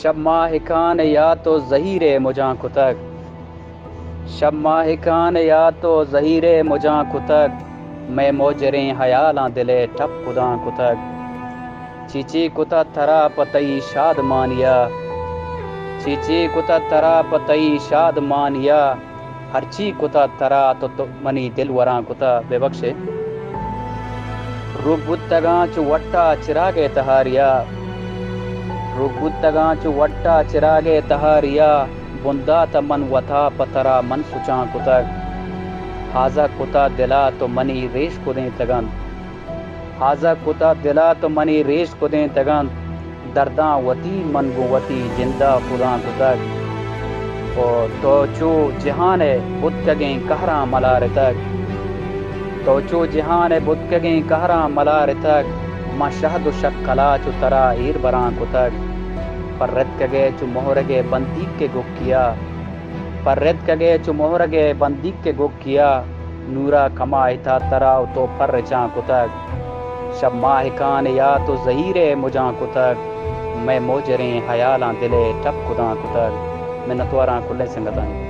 شب ماہکان یا تو ظہیر مجاں کتک، شب ماہکان یا تو ظہیر مجاں کتک، میں موجریں حیالاں دلے ٹپ کداں کتک، چیچی کتا تھرا پتئی شاد مانیا، چیچی کتا ترا پتئی شاد مانیا، ہرچی کتا ترا تو منی دل وراں کتا بے بخشے روگ بتگاں چو وٹا چراغے تہاریا، روگ بتگاں چو وٹا چراغے تہاریا، بندہ تمن وطا پترا من سچاں کتک، حاضہ کتا دلا تو منی ریش کدیں تگن، حاضہ کتا دلا تو منی ریش کدیں تگن، درداں وتی من گو وتی جندہ خداں کتک، اور تو چو جہان بدکگیں کہراں ملار تک، تو چو جہان بدکگیں کہراں ملار تک، ما شہد و شکلا چو ترا ایر براں کتک، پر رد کگے چو مہرگے بندیک کے گکیا، پر رد کگے چو مہرگے بندیک کے گکیا، نورا کما ایتھا ترا تو پر رچاں کتک، شب ماہکان یا تو ظہیر مجاں کتک، میں موجریں حیالاں دلے ٹپ کداں کتک۔ منت وراں کلے سنگتاں